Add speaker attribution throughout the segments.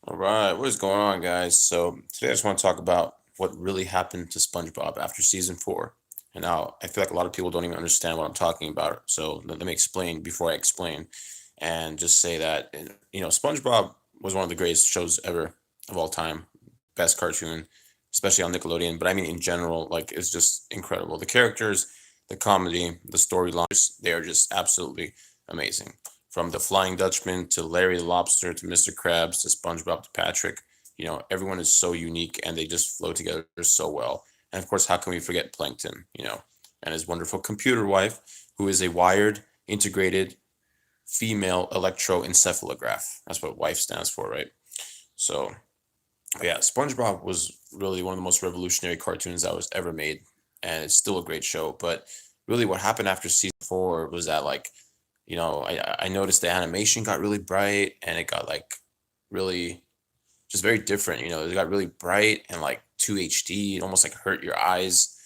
Speaker 1: All right, what is going on, guys? So today I just want to talk about what really happened to SpongeBob after season four. And now I feel like a lot of people don't even understand what I'm talking about. So let me explain before I explain, and just say that SpongeBob was one of the greatest shows ever of all time, best cartoon, especially on Nickelodeon. But I mean in general, like it's just incredible. The characters, the comedy, the storylines, they are just absolutely amazing. From the Flying Dutchman to Larry the Lobster to Mr. Krabs to SpongeBob to Patrick, everyone is so unique and they just flow together so well. And of course, how can we forget Plankton, and his wonderful computer wife, who is a wired, integrated female electroencephalograph. That's what wife stands for, right? So, yeah, SpongeBob was really one of the most revolutionary cartoons that was ever made, and it's still a great show. But really, what happened after season four was that, like, I noticed the animation got really bright and it got like really just very different. It got really bright and like 2 HD. It almost like hurt your eyes.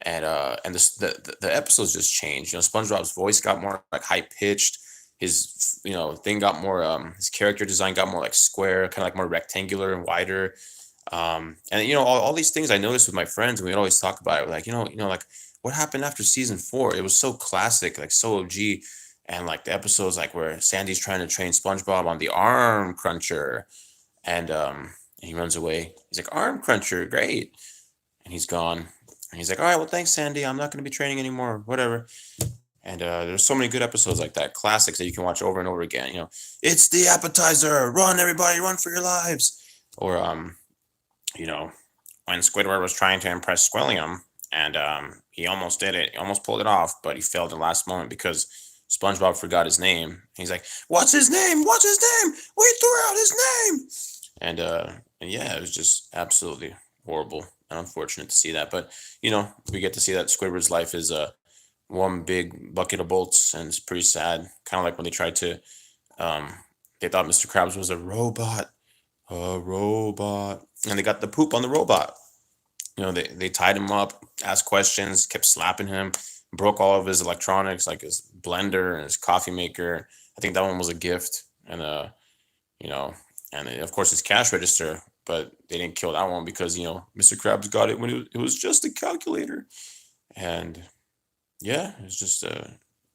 Speaker 1: And the episodes just changed. SpongeBob's voice got more like high pitched. His thing got more his character design got more like square, kind of like more rectangular and wider. And all these things I noticed with my friends, and we'd always talk about it. We're like, like what happened after season four? It was so classic, like so OG. And like the episodes like where Sandy's trying to train SpongeBob on the arm cruncher, and he runs away. He's like, arm cruncher, great. And he's gone. And he's like, all right, well, thanks, Sandy. I'm not going to be training anymore, whatever. And there's so many good episodes like that, classics that you can watch over and over again. It's the appetizer. Run, everybody, run for your lives. Or you know, when Squidward was trying to impress Squilliam, and he almost did it. He almost pulled it off, but he failed at the last moment because SpongeBob forgot his name. He's like, "What's his name? What's his name? We threw out his name." And and yeah, it was just absolutely horrible and unfortunate to see that. But we get to see that Squidward's life is one big bucket of bolts, and it's pretty sad. Kind of like when they tried to, um, they thought Mr. Krabs was a robot, and they got the poop on the robot. They tied him up, asked questions, kept slapping him, broke all of his electronics, like his blender and his coffee maker. I think that one was a gift, and you know, and of course his cash register. But they didn't kill that one because Mr. Krabs got it when it was just a calculator, and yeah, it was just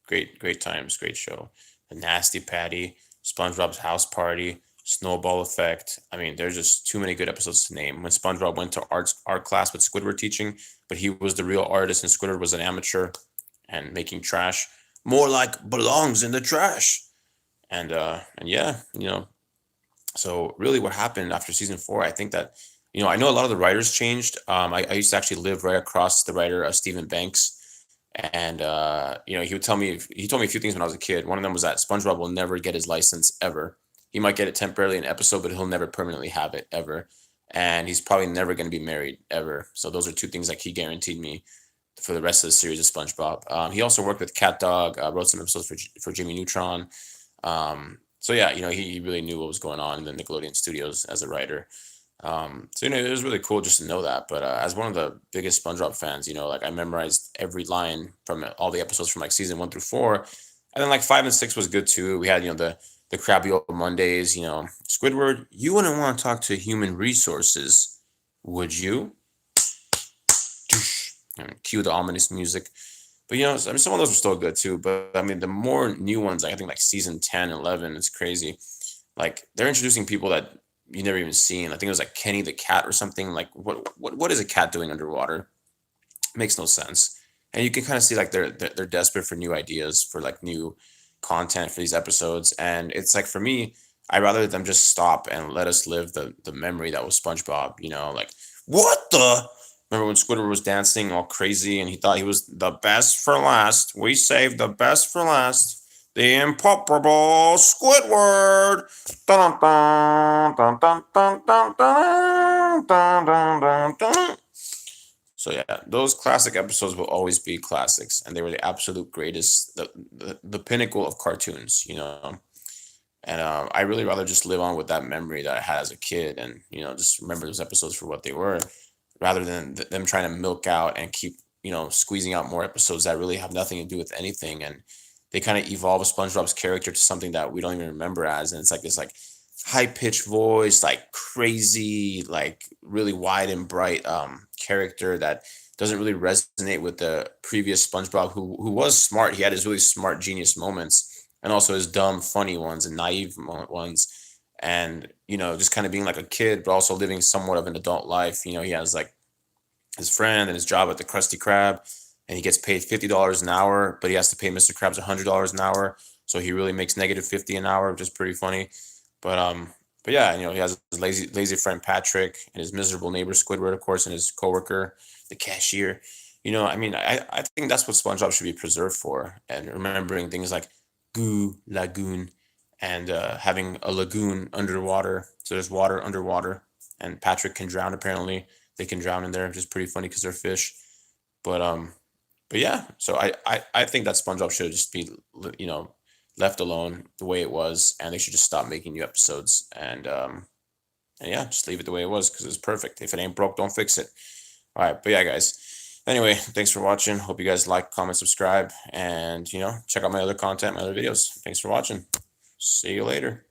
Speaker 1: great times, great show. The Nasty Patty, SpongeBob's House Party, Snowball Effect. I mean, there's just too many good episodes to name. When SpongeBob went to art class with Squidward teaching, but he was the real artist and Squidward was an amateur and making trash. More like belongs in the trash. And yeah, so really what happened after season four, I think that I know a lot of the writers changed. I used to actually live right across the writer Stephen Banks, and he told me a few things when I was a kid. One of them was that SpongeBob will never get his license ever. He might get it temporarily in an episode, but he'll never permanently have it ever. And he's probably never going to be married ever. So those are two things like he guaranteed me for the rest of the series of SpongeBob. He also worked with Cat Dog, wrote some episodes for Jimmy Neutron. So yeah, he really knew what was going on in the Nickelodeon studios as a writer. So it was really cool just to know that. But as one of the biggest SpongeBob fans, like I memorized every line from all the episodes from like season one through four, and then like five and six was good too. We had the crappy old Mondays. Squidward, you wouldn't want to talk to human resources, would you? And cue the ominous music. But I mean, some of those were still good too. But I mean, the more new ones, like I think like season 10, 11, it's crazy. Like they're introducing people that you never even seen. I think it was like Kenny the cat or something. Like what is a cat doing underwater? Makes no sense. And you can kind of see like they're desperate for new ideas for like new content for these episodes. And it's like for me, I'd rather them just stop and let us live the memory that was SpongeBob. Like what the. Remember when Squidward was dancing all crazy and he thought he was the best for last? We saved the best for last. The impossible Squidward. Dun, dun, dun, dun, dun, dun, dun, dun, dun, dun, dun. So yeah, those classic episodes will always be classics, and they were the absolute greatest, the pinnacle of cartoons. And I really rather just live on with that memory that I had as a kid, and just remember those episodes for what they were, rather than them trying to milk out and keep squeezing out more episodes that really have nothing to do with anything, and they kind of evolve SpongeBob's character to something that we don't even remember as, and it's like this like high pitched voice, like crazy, like really wide and bright character that doesn't really resonate with the previous SpongeBob, who was smart. He had his really smart genius moments, and also his dumb, funny ones and naive ones, and just kind of being like a kid, but also living somewhat of an adult life. He has like his friend and his job at the Krusty Krab, and he gets paid $50 an hour, but he has to pay Mr. Krabs $100 an hour, so he really makes negative 50 an hour, which is pretty funny. But yeah, he has his lazy friend Patrick and his miserable neighbor Squidward, of course, and his coworker, the cashier. I mean, I think that's what SpongeBob should be preserved for, and remembering things like Goo Lagoon, and having a lagoon underwater, so there's water underwater, and Patrick can drown apparently. They can drown in there, which is pretty funny because they're fish. But yeah. So I think that SpongeBob should just be left alone the way it was, and they should just stop making new episodes, and yeah, just leave it the way it was because it's perfect. If it ain't broke, don't fix it. All right, but yeah, guys. Anyway, thanks for watching. Hope you guys like, comment, subscribe, and check out my other content, my other videos. Thanks for watching. See you later.